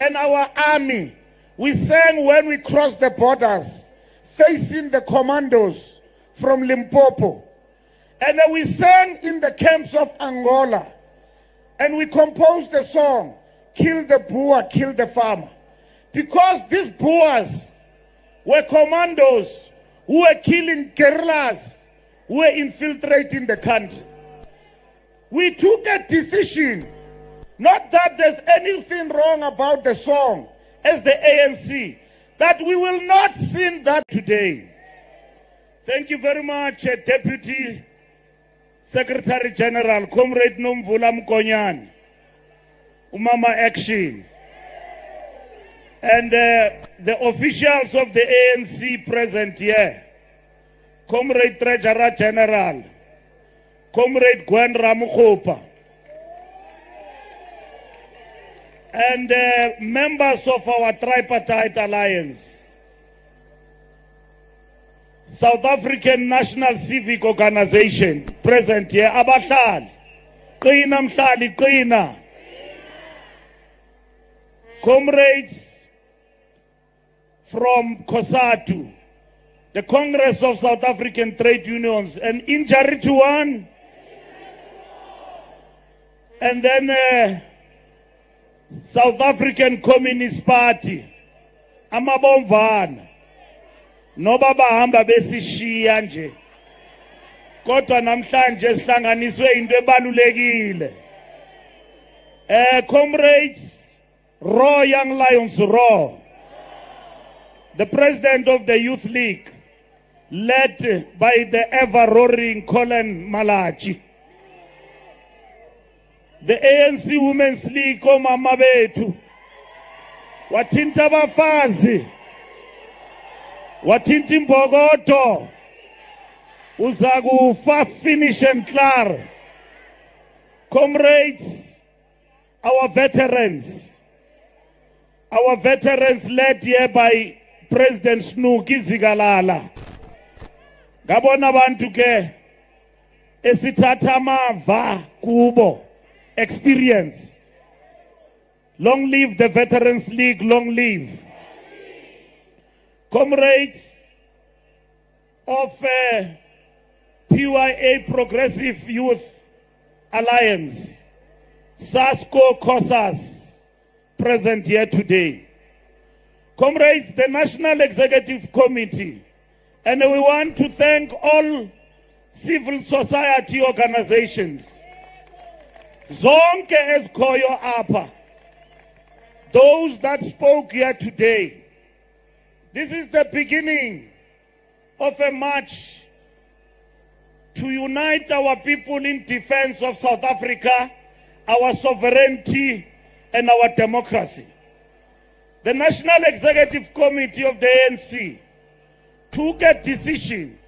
and our army. We sang when we crossed the borders, facing the commandos from Limpopo. And we sang in the camps of Angola. And we composed the song, Kill the Boer, Kill the Farmer. Because these Boers were commandos who were killing guerrillas, who were infiltrating the country. We took a decision, not that there's anything wrong about the song, as the ANC, that we will not sing that today. Thank you very much, Deputy Secretary General, Comrade Nomvula Mkonyane, Umama Action, and the officials of the ANC present here, Comrade Treasurer General, Comrade Gwen Ramukhopa, and members of our tripartite alliance, South African National Civic Organization, present here, Abahlali, Qina Mhlali, Qina. Comrades from COSATU, the Congress of South African Trade Unions, an injury to one, and then South African Communist Party, amabomvana, noba bahamba besishiya nje, kodwa namhlanje sihlanganiswe into ebalulekile. Comrades, Raw Young Lions, Raw, the president of the Youth League, led by the ever-roaring Colin Malachi. The ANC Women's League, omama bethu, wathinta abafazi, wathinta imbokodo, uzakufa finish and clear. Comrades, our veterans led here by President Snuki Zigalala. Ngabona abantu ke esithatha amava kubo experience. Long live the Veterans League, long live. Comrades of PYA Progressive Youth Alliance, SASCO COSAS, present here today. Comrades, the National Executive Committee, and we want to thank all civil society organizations, zonke ezikhoyo apha, those that spoke here today. This is the beginning of a march to unite our people in defense of South Africa, our sovereignty, and our democracy. The National Executive Committee of the ANC took a decision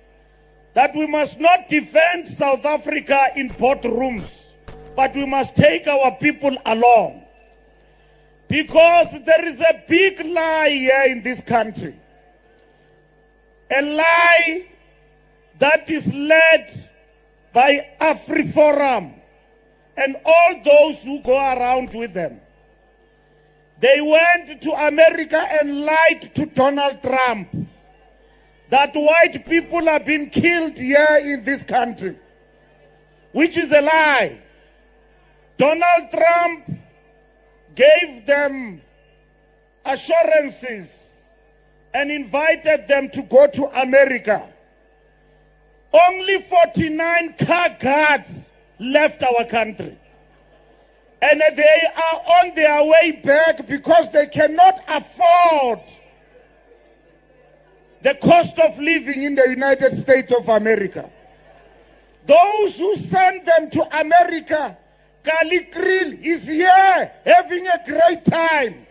that we must not defend South Africa in boardrooms, but we must take our people along. Because there is a big lie here in this country. A lie that is led by AfriForum and all those who go around with them. They went to America and lied to Donald Trump that white people have been killed here in this country, which is a lie. Donald Trump gave them assurances and invited them to go to America. Only 49 car guards left our country. And they are on their way back because they cannot afford the cost of living in the United States of America. Those who send them to America, Kali Krill is here having a great time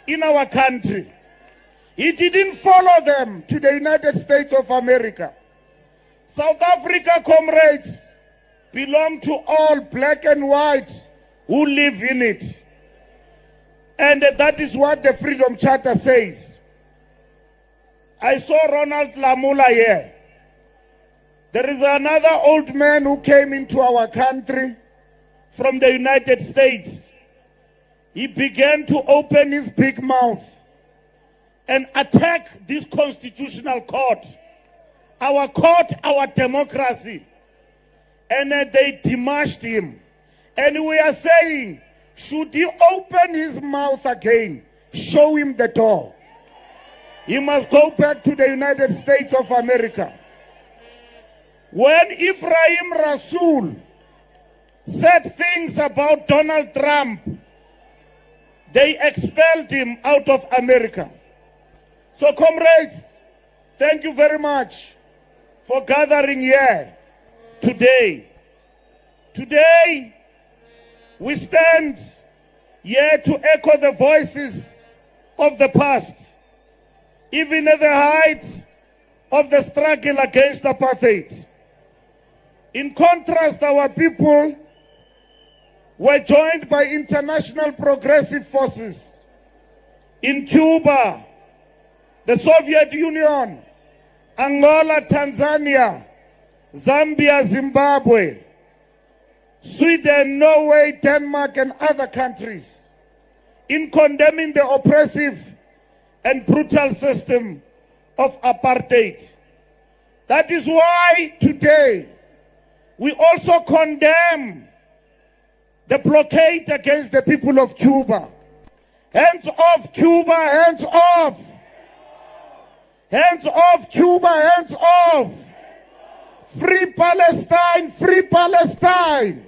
in our country. He didn't follow them to the United States of America. South Africa, comrades, belong to all black and white who live in it. And that is what the Freedom Charter says. I saw Ronald Lamula here. There is another old man who came into our country from the United States. he began to open his big mouth and attack this constitutional court, our democracy. And they demolished him. And we are saying, should he open his mouth again, show him the door. He must go back to the United States of America. When Ibrahim Rasool said things about Donald Trump, they expelled him out of America. So comrades, thank you very much for gathering here today. Today, we stand here to echo the voices of the past, even at the height of the struggle against apartheid. In contrast, our people were joined by international progressive forces in Cuba, the Soviet Union, Angola, Tanzania, Zambia, Zimbabwe, Sweden, Norway, Denmark, and other countries in condemning the oppressive and brutal system of apartheid. That is why today we also condemn the blockade against the people of Cuba. Hands off Cuba, hands off. Hands off Cuba, hands off. Free Palestine, free Palestine.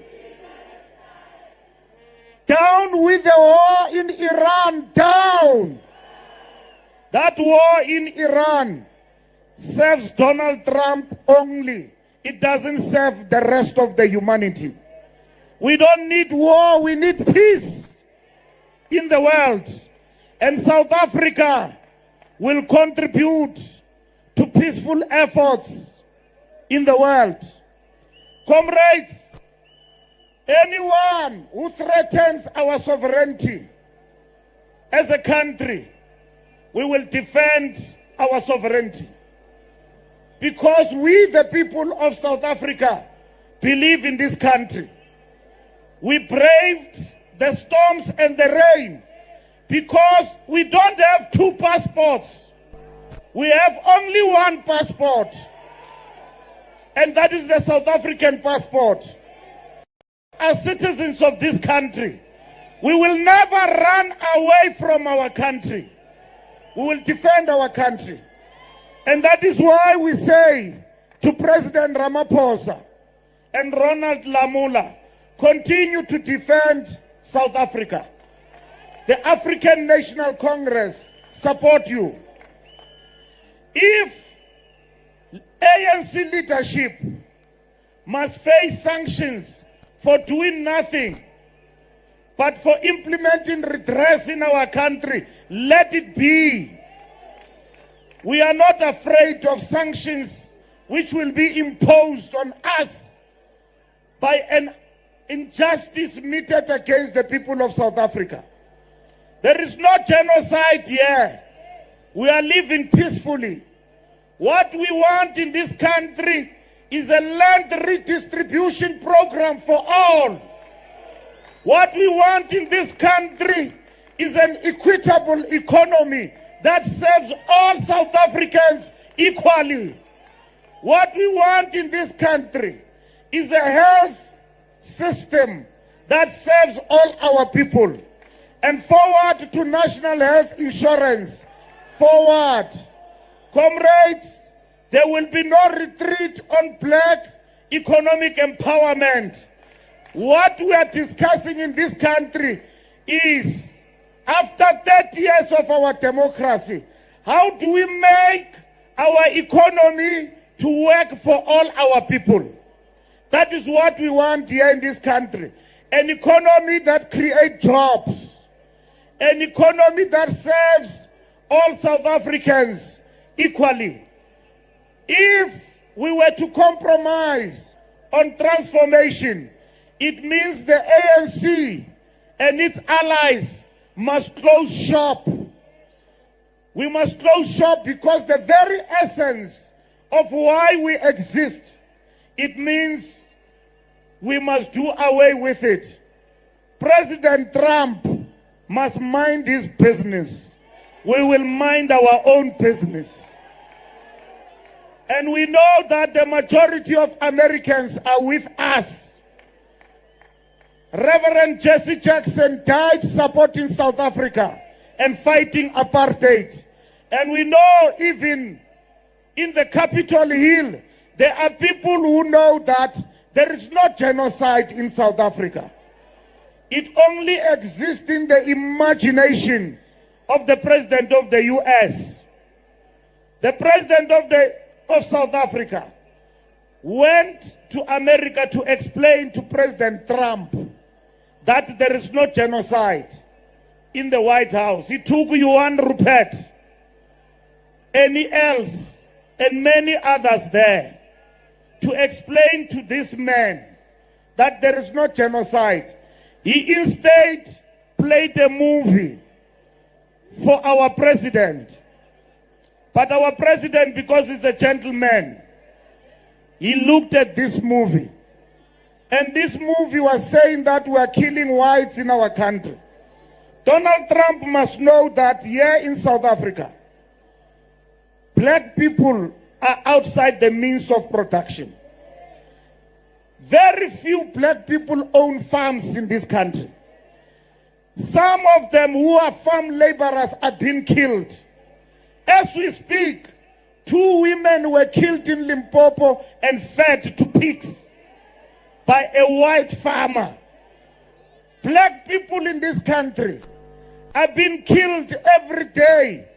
Down with the war in Iran, down. That war in Iran serves Donald Trump only. It doesn't serve the rest of the humanity. We don't need war, we need peace in the world. And South Africa will contribute to peaceful efforts in the world. Comrades, anyone who threatens our sovereignty as a country, we will defend our sovereignty. Because we, the people of South Africa, believe in this country. We braved the storms and the rain because we don't have two passports. We have only one passport. And that is the South African passport. As citizens of this country, we will never run away from our country. We will defend our country. And that is why we say to President Ramaphosa and Ronald Lamola, continue to defend South Africa. The African National Congress support you. If ANC leadership must face sanctions for doing nothing, but for implementing redress in our country, let it be. We are not afraid of sanctions which will be imposed on us by an injustice meted against the people of South Africa. There is no genocide here. We are living peacefully. What we want in this country is a land redistribution program for all. What we want in this country is an equitable economy that serves all South Africans equally. What we want in this country is a health system that serves all our people. And forward to national health insurance. Forward. Comrades, there will be no retreat on black economic empowerment. What we are discussing in this country is, after 30 years of our democracy, how do we make our economy to work for all our people? That is what we want here in this country. An economy that creates jobs. An economy that serves all South Africans equally. If we were to compromise on transformation, it means the ANC and its allies must close shop. We must close shop because the very essence of why we exist, it means we must do away with it. President Trump must mind his business. We will mind our own business. And we know that the majority of Americans are with us. Reverend Jesse Jackson died supporting South Africa and fighting apartheid. And we know even in the Capitol Hill, there are people who know that there is no genocide in South Africa. It only exists in the imagination of the President of the US. The President of South Africa went to America to explain to President Trump that there is no genocide in the White House. He took Johan Rupert, Annie Els, and many others there to explain to this man that there is no genocide. He instead played a movie for our president. But our president, because he's a gentleman, he looked at this movie. And this movie was saying that we are killing whites in our country. Donald Trump must know that here in South Africa, black people are outside the means of production. Very few black people own farms in this country. Some of them who are farm laborers are being killed. As we speak, 2 women were killed in Limpopo and fed to pigs by a white farmer. Black people in this country are being killed every day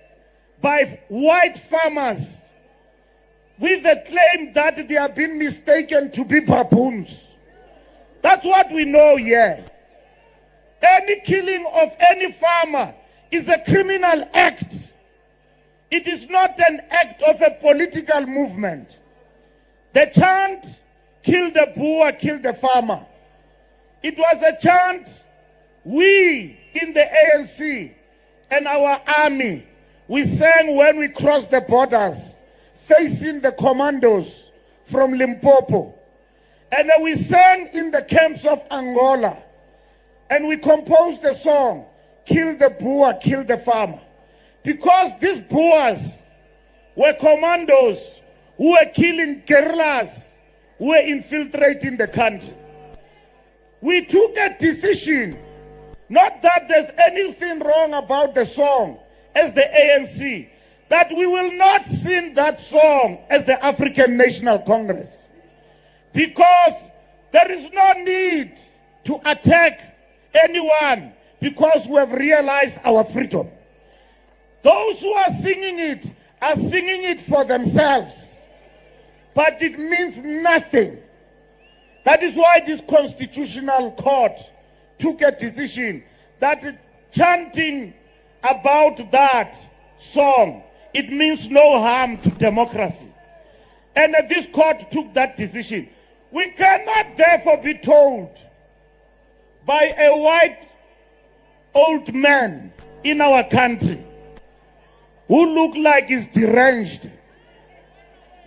by white farmers with the claim that they have been mistaken to be baboons. That's what we know here. Any killing of any farmer is a criminal act. It is not an act of a political movement. The chant, kill the Boer, kill the farmer. It was a chant we in the ANC and our army, we sang when we crossed the borders, facing the commandos from Limpopo. And we sang in the camps of Angola. And we composed the song, kill the Boer, kill the farmer. Because these Boers were commandos who were killing guerrillas, who were infiltrating the country. We took a decision, not that there's anything wrong about the song as the ANC, that we will not sing that song as the African National Congress. Because there is no need to attack anyone because we have realized our freedom. Those who are singing it for themselves. But it means nothing. That is why this constitutional court took a decision that chanting about that song, it means no harm to democracy. And this court took that decision. We cannot therefore be told by a white old man in our country who look like he's deranged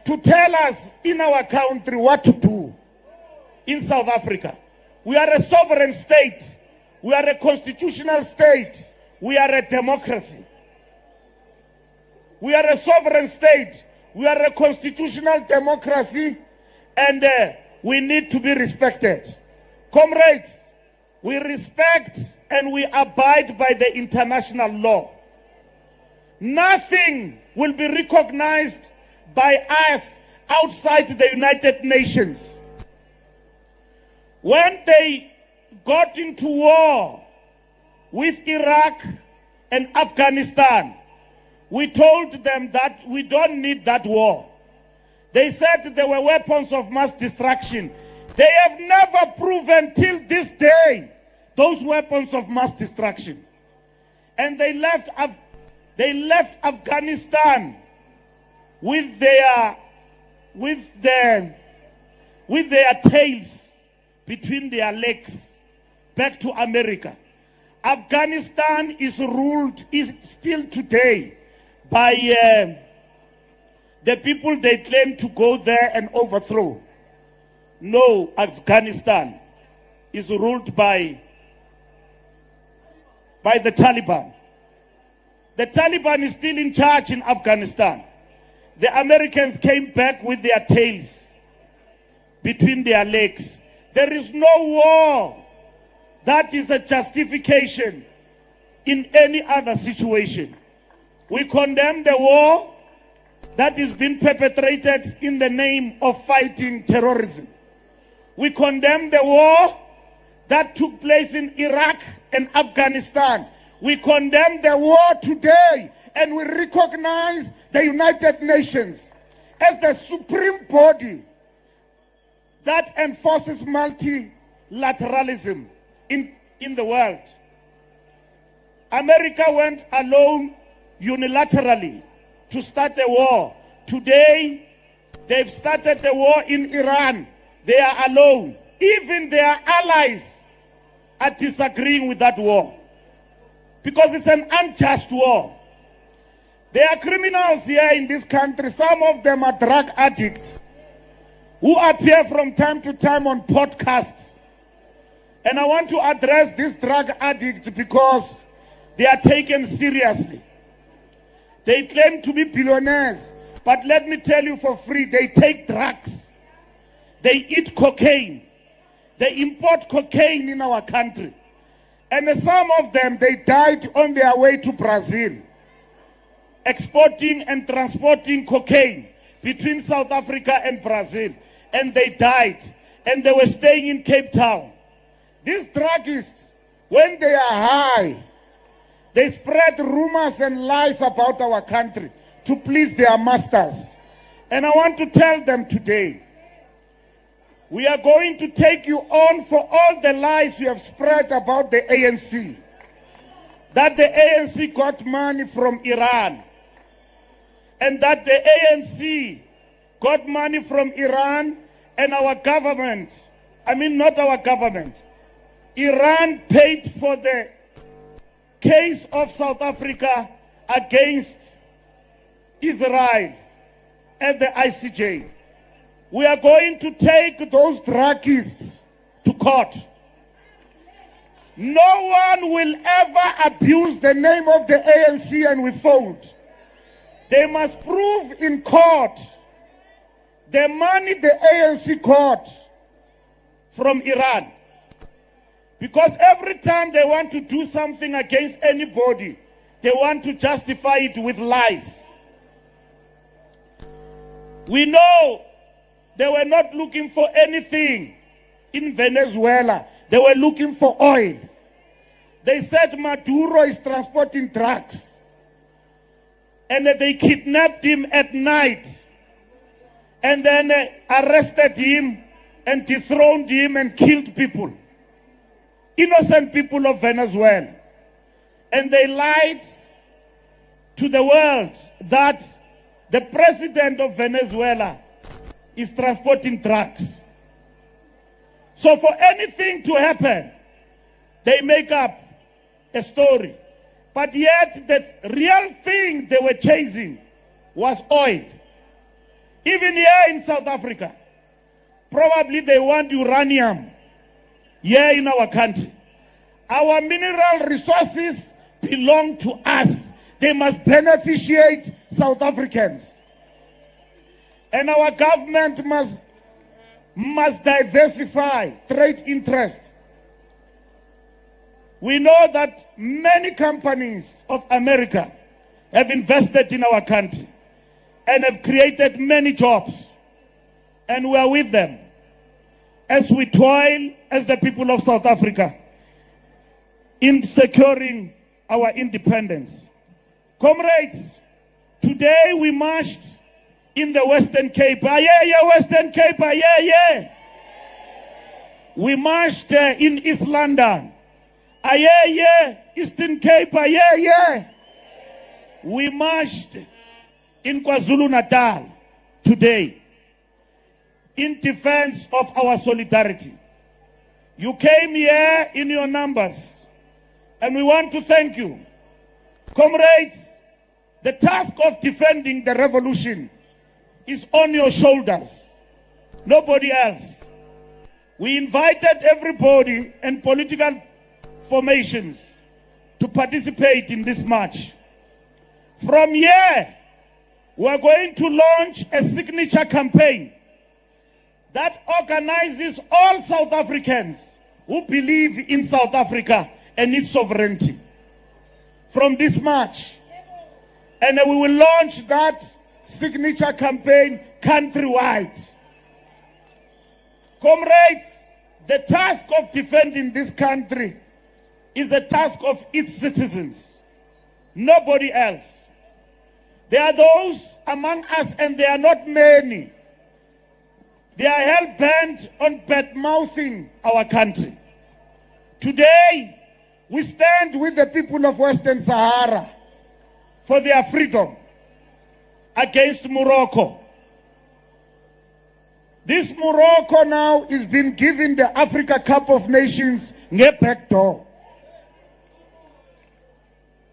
to tell us in our country what to do in South Africa. We are a sovereign state. We are a constitutional state. We are a democracy. We are a sovereign state. We are a constitutional democracy, and we need to be respected. Comrades, we respect and we abide by the international law. Nothing will be recognized by us outside the United Nations. When they got into war with Iraq and Afghanistan, we told them that we don't need that war. They said they were weapons of mass destruction. They have never proven till this day those weapons of mass destruction. And they left Afghanistan with their tails between their legs back to America. Afghanistan is still today by the people they claim to go there and overthrow. No, Afghanistan is ruled by by the Taliban. The Taliban is still in charge in Afghanistan. The Americans came back with their tails between their legs. There is no war that is a justification in any other situation. We condemn the war that is being perpetrated in the name of fighting terrorism. We condemn the war that took place in Iraq and Afghanistan. We condemn the war today, and we recognize the United Nations as the supreme body that enforces multilateralism in the world. America went alone unilaterally to start a war. Today, they've started a war in Iran. They are alone. Even their allies are disagreeing with that war because it's an unjust war. There are criminals here in this country. Some of them are drug addicts who appear from time to time on podcasts. And I want to address these drug addicts because they are taken seriously. They claim to be billionaires, but let me tell you for free, they take drugs. They eat cocaine. They import cocaine in our country. And some of them, they died on their way to Brazil, exporting and transporting cocaine between South Africa and Brazil. And they died. And they were staying in Cape Town. These druggists, when they are high, they spread rumors and lies about our country to please their masters. And I want to tell them today, we are going to take you on for all the lies you have spread about the ANC. That the ANC got money from Iran. And that the ANC got money from Iran and our government. I mean, not our government. Iran paid for the case of South Africa against Israel at the ICJ. We are going to take those druggists to court. No one will ever abuse the name of the ANC and we fold. They must prove in court the money the ANC got from Iran. Because every time they want to do something against anybody, they want to justify it with lies. We know they were not looking for anything in Venezuela. They were looking for oil. They said Maduro is transporting drugs. And they kidnapped him at night. And then arrested him and dethroned him and killed people. Innocent people of Venezuela. And they lied to the world that the president of Venezuela is transporting drugs. So for anything to happen, they make up a story. But yet the real thing they were chasing was oil. Even here in South Africa, probably they want uranium here in our country. Our mineral resources belong to us. They must beneficiate South Africans. And our government must diversify trade interest. We know that many companies of America have invested in our country and have created many jobs. And we are with them as we toil as the people of South Africa in securing our independence. Comrades, today we marched in the Western Cape. Western Cape, We marched in East London. Eastern Cape, We marched in KwaZulu-Natal today in defense of our solidarity. You came here in your numbers, and we want to thank you. Comrades, the task of defending the revolution is on your shoulders, nobody else. We invited everybody and political formations to participate in this march. From here, we are going to launch a signature campaign that organizes all South Africans who believe in South Africa and its sovereignty from this march. And we will launch that signature campaign countrywide. Comrades, the task of defending this country is a task of its citizens, nobody else. There are those among us, and they are not many. They are hell-bent on bad-mouthing our country. Today, we stand with the people of Western Sahara for their freedom against Morocco. This Morocco now is being given the Africa Cup of Nations back door.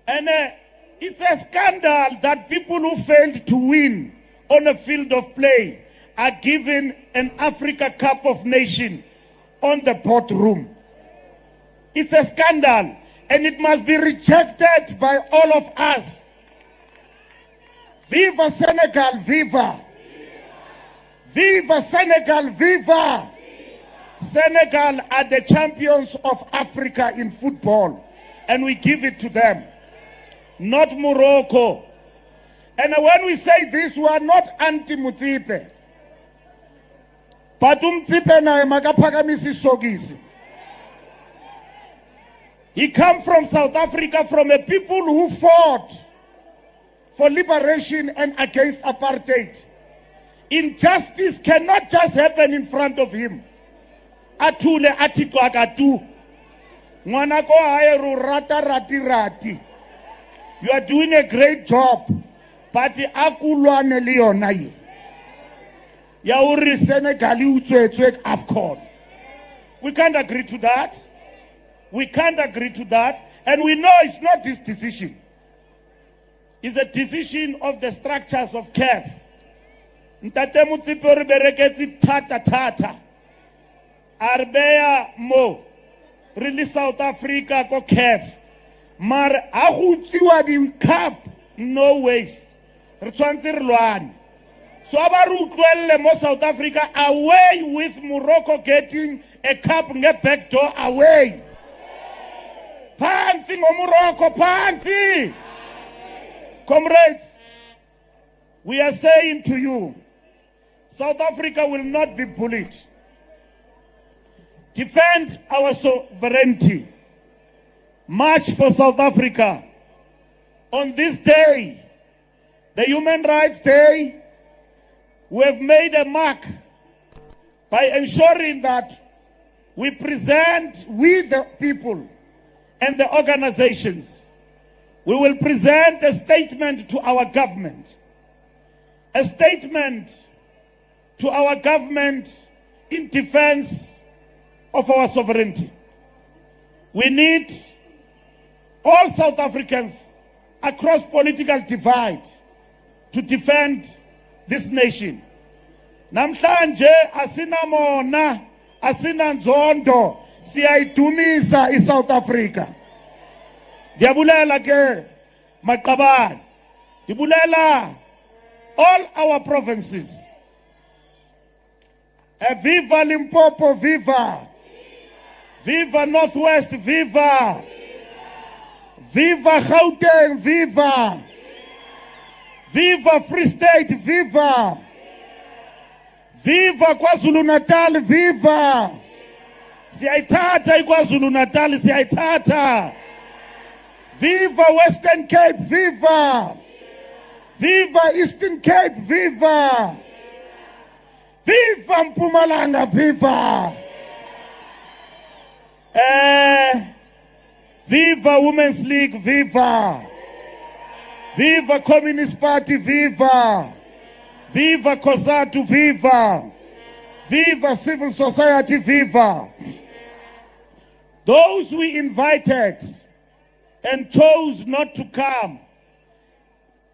And it's a scandal that people who failed to win on a field of play are given an Africa Cup of Nations on the courtroom. It's a scandal, and it must be rejected by all of us. Viva Senegal, viva! Viva Senegal, viva! Senegal are the champions of Africa in football, and we give it to them, not Morocco. And when we say this, we are not anti-Mutsipe. But Mutsipe na makaphakamisa isokisi. He comes from South Africa, from a people who fought for liberation and against apartheid. Injustice cannot just happen in front of him. Atule atitwakatu. Mwanako haeru rata rati rati. You are doing a great job. But akulwane liyona. Yauri Senegali utswetswe AFCON. We can't agree to that. We can't agree to that. And we know it's not this decision. It's a decision of the structures of CAF. Ntate Mutsipe re bereketse thata. Arbeya mo. Really South Africa ko CAF. Mar a go tsiwa di cup, no ways. Re tshwantse re lwane. So ba re utlwelle mo South Africa, away with Morocco getting a cup nge back door, away. Phansi ngo Morocco, phansi. Comrades, we are saying to you, South Africa will not be bullied. Defend our sovereignty. March for South Africa. On this day, the Human Rights Day, we have made a mark by ensuring that we present, we the people and the organizations, we will present a statement to our government. A statement to our government in defense of our sovereignty. We need all South Africans across political divide to defend this nation. Namhlanje asina mona, asina nzondo, siyayidumisa iSouth Africa. Diabulela ke maqabane. Dibulela all our provinces. Viva Limpopo, viva! Viva Northwest, viva! Viva Gauteng, viva! Viva Free State, viva! Viva KwaZulu-Natal, viva! Siyayithatha iKwaZulu-Natal, siyayithatha! Viva Western Cape, viva! Viva Eastern Cape, viva! Viva Mpumalanga, viva! Viva Women's League, viva! Viva Communist Party, viva! Viva COSATU, viva! Viva Civil Society, viva! Those we invited and chose not to come,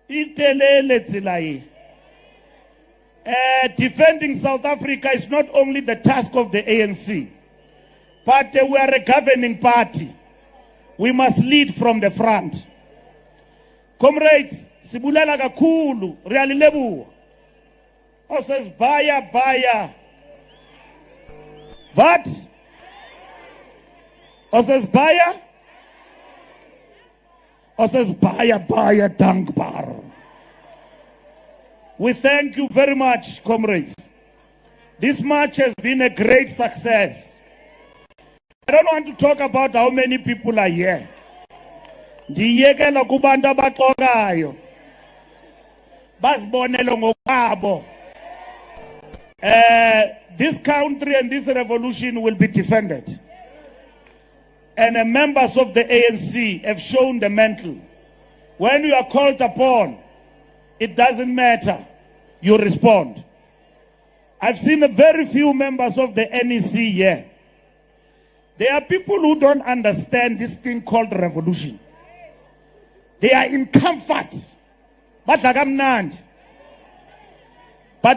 itelele tsilaye. Defending South Africa is not only the task of the ANC, but we are a governing party. we must lead from the front. Comrades, sibulela kakhulu, realilebua. Says baya. What? Says baya? Says baya dankbar. We thank you very much, comrades. This march has been a great success. I don't want to talk about how many people are here. Ndiyekela kubantu abaxokayo. Basibonele ngokwabo. This country and this revolution will be defended. And the members of the ANC have shown the mantle. When you are called upon, it doesn't matter. You respond. I've seen a very few members of the NEC here. There are people who don't understand this thing called revolution. They are in comfort. But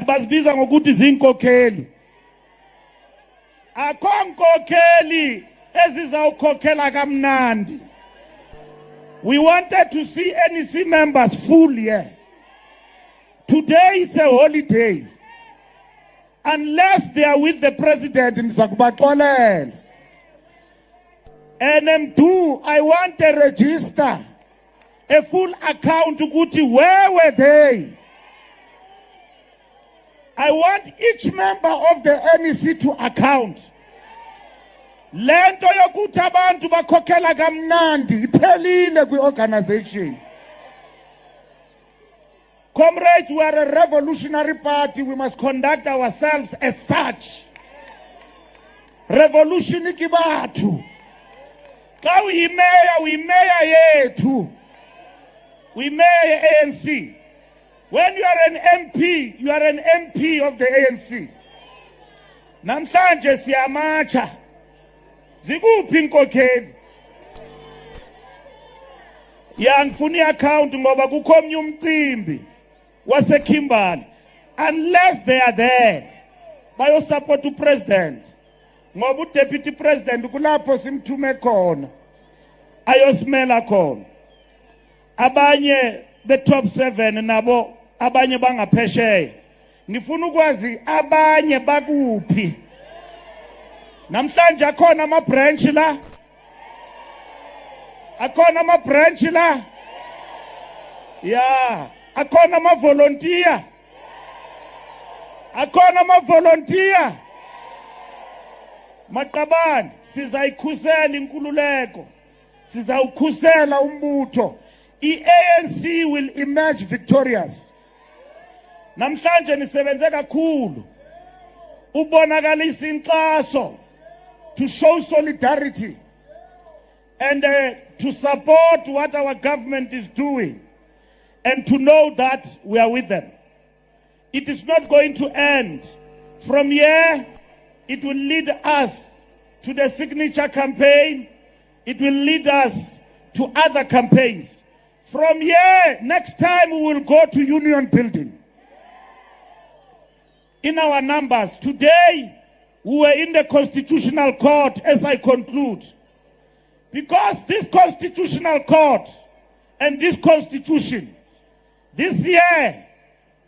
bazibiza ngokuthi zinkokheli. Akho nkokheli ezizawukhokhela kamnandi. We wanted to see NEC members full here. Today it's a holiday. Unless they are with the president in Zakubaxolela. NM2, I want a register, a full account to Guti. Where were they? I want each member of the NEC to account. Lento yokuthi abantu bakhokhela kamnandi iphelile kwi-organization. Comrades, we are a revolutionary party. We must conduct ourselves as such. Revolution ikibatu. Ka uyimeya yethu. We mayor ANC. When you are an MP, you are an MP of the ANC. Namhlanje siyamacha. Zikuphi inkokheli? Yangifuna i-account ngoba kukho omnye umcimbi waseKimberley. Unless they are there, bayo support upresident. Ngoba udeputy president kulapho simthume khona. Ayosimela khona. Abanye the top 7 nabo abanye bangaphesheya. Ngifuna ukwazi abanye bakuphi. Namhlanje akhona ama branch la. Akhona ama branch la. Yeah. Akhona ama volunteer. Akhona ama volunteer. Maqabane sizayikhusela inkululeko. Sizawukhusela umbutho. ANC will emerge victorious. Namhlanje nisebenze kakhulu. Ubonakalisa inxaso to show solidarity and to support what our government is doing and to know that we are with them. It is not going to end. From here, it will lead us to the signature campaign. It will lead us to other campaigns. From here, next time we will go to Union Building. In our numbers, today we were in the Constitutional Court as I conclude. Because this Constitutional Court and this Constitution, this year,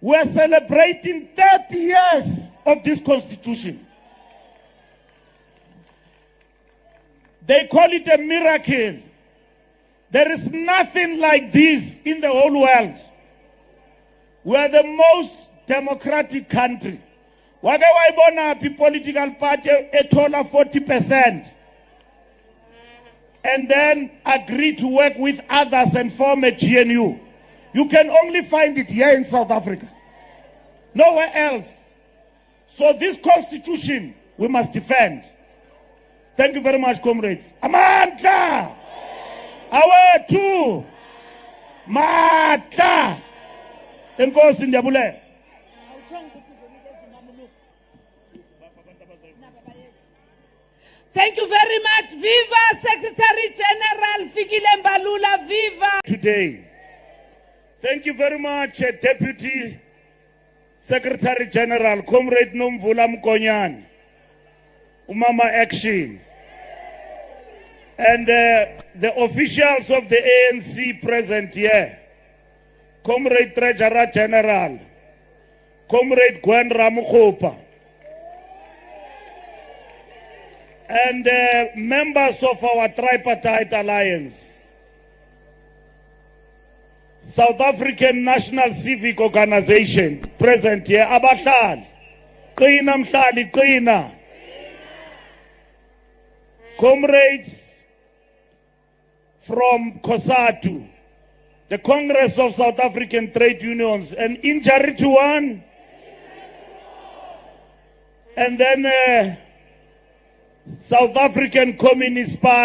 we are celebrating 30 years of this Constitution. They call it a miracle. There is nothing like this in the whole world. We are the most democratic country. Wake waibona political party etola 40% and then agree to work with others and form a GNU. You can only find it here in South Africa. Nowhere else. So this constitution we must defend. Thank you very much, comrades. Amandla! Awethu! Matla! Enkosi ndiyabule. Thank you very much. Viva Secretary General Fikile Mbalula. Viva! Today. Thank you very much, Deputy Secretary General, Comrade Nomvula Mkonyane, Umama Action. And the officials of the ANC present here, Comrade Treasurer General, Comrade 𝐬𝐮𝐬𝐫𝐞𝐭, and members of our tripartite alliance, South African National Civic Organization present here, abahlali, qina mhlali, qina. Comrades from COSATU, the Congress of South African Trade Unions, an injury to one, and then South African Communist Party.